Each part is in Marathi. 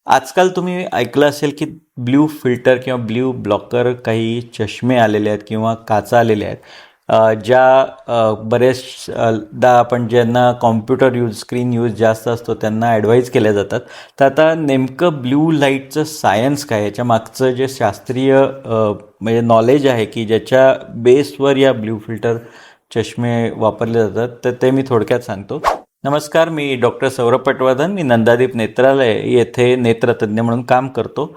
आजकाल तुम्ही ऐकलं असेल की ब्ल्यू फिल्टर किंवा ब्ल्यू ब्लॉकर काही चष्मे आलेले आहेत किंवा काचा आलेल्या आहेत. ज्या बरेचदा आपण ज्यांना कॉम्प्युटर स्क्रीन यूज जास्त असतो त्यांना ॲडवाईज केल्या जातात. तर आता नेमकं ब्ल्यू लाईटचं सायन्स काय, याच्या मागचं जे शास्त्रीय म्हणजे नॉलेज आहे की ज्याच्या बेसवर या ब्ल्यू फिल्टर चष्मे वापरले जातात, तर ते मी थोडक्यात सांगतो. नमस्कार, मी डॉक्टर सौरभ पटवर्धन. मी नंदादीप नेत्रालय येथे नेत्रतज्ञ म्हणून काम करतो.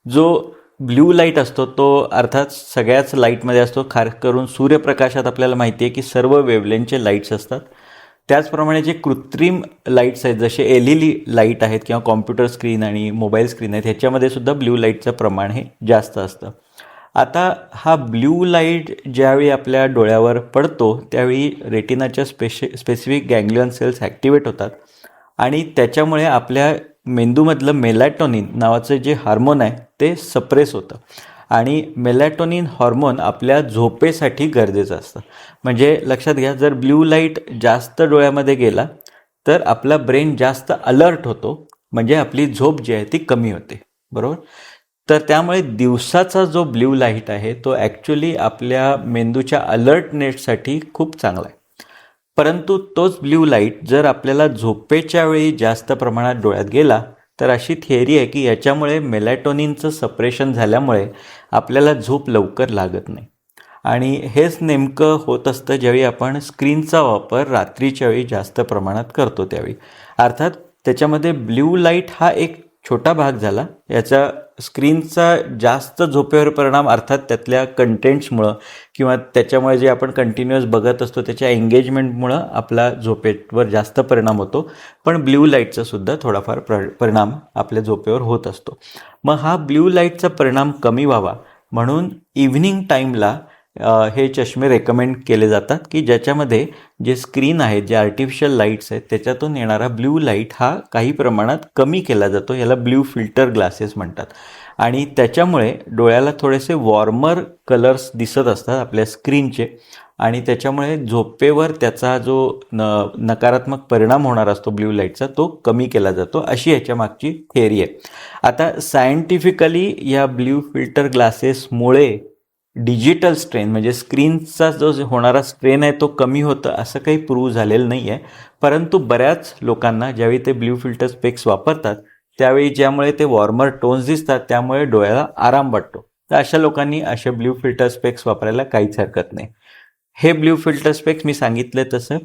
जो ब्ल्यू लाईट असतो तो अर्थात सगळ्याच लाईटमध्ये असतो. खास करून सूर्यप्रकाशात आपल्याला माहिती आहे की सर्व वेवलेंथचे लाईट्स असतात. त्याचप्रमाणे जे कृत्रिम लाईट्स आहेत, जसे LED लाईट आहेत किंवा कॉम्प्युटर स्क्रीन आणि मोबाईल स्क्रीन आहेत, ह्याच्यामध्ये सुद्धा ब्ल्यू लाईटचं प्रमाण हे जास्त असतं. आता हा ब्ल्यू लाईट ज्यावेळी आपल्या डोळ्यावर पडतो त्यावेळी रेटिनाच्या स्पेसिफिक गँग्लियन सेल्स ॲक्टिवेट होतात आणि त्याच्यामुळे आपल्या मेंदूमधलं मेलॅटोनिन नावाचं जे हार्मोन आहे ते सप्रेस होतं. आणि मेलॅटोनिन हॉर्मोन आपल्या झोपेसाठी गरजेचं असतं. म्हणजे लक्षात घ्या, जर ब्ल्यू लाईट जास्त डोळ्यामध्ये गेला तर आपला ब्रेन जास्त अलर्ट होतो, म्हणजे आपली झोप जी आहे ती कमी होते, बरोबर. तर त्यामुळे दिवसाचा जो ब्ल्यू लाईट आहे तो ॲक्च्युली आपल्या मेंदूच्या अलर्टनेससाठी खूप चांगला आहे. परंतु तोच ब्ल्यू लाईट जर आपल्याला झोपेच्या वेळी जास्त प्रमाणात डोळ्यात गेला तर अशी थिअरी आहे की याच्यामुळे मेलॅटोनिनचं सप्रेशन झाल्यामुळे आपल्याला झोप लवकर लागत नाही. आणि हेच नेमकं होत असतं ज्यावेळी आपण स्क्रीनचा वापर रात्रीच्या वेळी जास्त प्रमाणात करतो त्यावेळी. अर्थात त्याच्यामध्ये ब्ल्यू लाईट हा एक छोटा भाग झाला. याचा स्क्रीनचा जास्त झोपेवर परिणाम अर्थात त्यातल्या कंटेंट्समुळं किंवा त्याच्यामुळे जे आपण कंटिन्युअस बघत असतो त्याच्या एंगेजमेंटमुळं आपला झोपेवर जास्त परिणाम होतो. पण ब्ल्यू लाईटचा सुद्धा थोडाफार परिणाम आपल्या झोपेवर होत असतो. मग हा ब्ल्यू लाईटचा परिणाम कमी व्हावा म्हणून इव्हनिंग टाईमला हे चष्मे रेकमेंड केले जातात की ज्याच्यामध्ये जे स्क्रीन आहे, जे आर्टिफिशियल लाईट्स आहेत, त्याच्यातून येणारा ब्ल्यू लाईट हा काही प्रमाणात कमी केला जातो. याला ब्ल्यू फिल्टर ग्लासेस म्हणतात. आणि त्याच्यामुळे डोळ्याला थोडेसे वॉर्मर कलर्स दिसत असतात आपल्या स्क्रीनचे आणि त्याच्यामुळे झोपेवर त्याचा जो नकारात्मक परिणाम होणार असतो ब्ल्यू लाईटचा तो कमी केला जातो, अशी याच्या मागची थिअरी आहे. आता सायंटिफिकली या ब्ल्यू फिल्टर ग्लासेसमुळे डिजिटल स्ट्रेन म्हणजे स्क्रीनचा जो होणारा स्ट्रेन आहे तो कमी होतं असं काही प्रूव्ह झालेलं नाही आहे. परंतु बऱ्याच लोकांना ज्यावेळी ते ब्ल्यू फिल्टर स्पेक्स वापरतात त्यावेळी ज्यामुळे ते वॉर्मर टोन्स दिसतात त्यामुळे डोळ्याला आराम वाटतो. तर अशा लोकांनी असे ब्ल्यू फिल्टर स्पेक्स वापरायला काहीच हरकत नाही. हे ब्ल्यू फिल्टर स्पेक्स मी सांगितलं तसं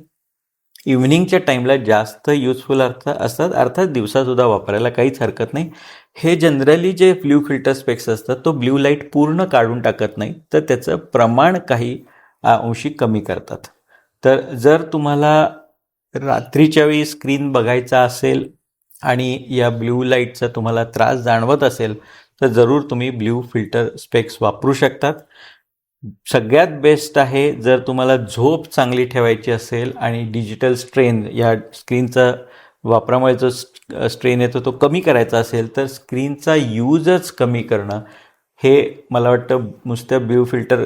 इव्हनिंगच्या टाईमला जास्त युजफुल असतात. अर्थात दिवसासुद्धा वापरायला काहीच हरकत नाही. हे जनरली जे ब्ल्यू फिल्टर स्पेक्स असतात तो ब्ल्यू लाईट पूर्ण काढून टाकत नाही, तर त्याचं प्रमाण काही अंशी कमी करतात. तर जर तुम्हाला रात्रीच्या वेळी स्क्रीन बघायचा असेल आणि या ब्ल्यू लाईटचा तुम्हाला त्रास जाणवत असेल तर जरूर तुम्ही ब्ल्यू फिल्टर स्पेक्स वापरू शकतात. सगळ्यात बेस्ट आहे जर तुम्हाला झोप चांगली ठेवायची असेल आणि डिजिटल स्ट्रेन या स्क्रीनचा वापरामुळे जो स्ट्रेन येतो तो कमी करायचा असेल तर स्क्रीनचा यूजच कमी करणं हे मला वाटतं नुसत्या ब्ल्यू फिल्टर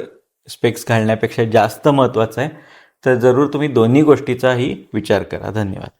स्पेक्स घालण्यापेक्षा जास्त महत्त्वाचं आहे. तर जरूर तुम्ही दोन्ही गोष्टीचाही विचार करा. धन्यवाद.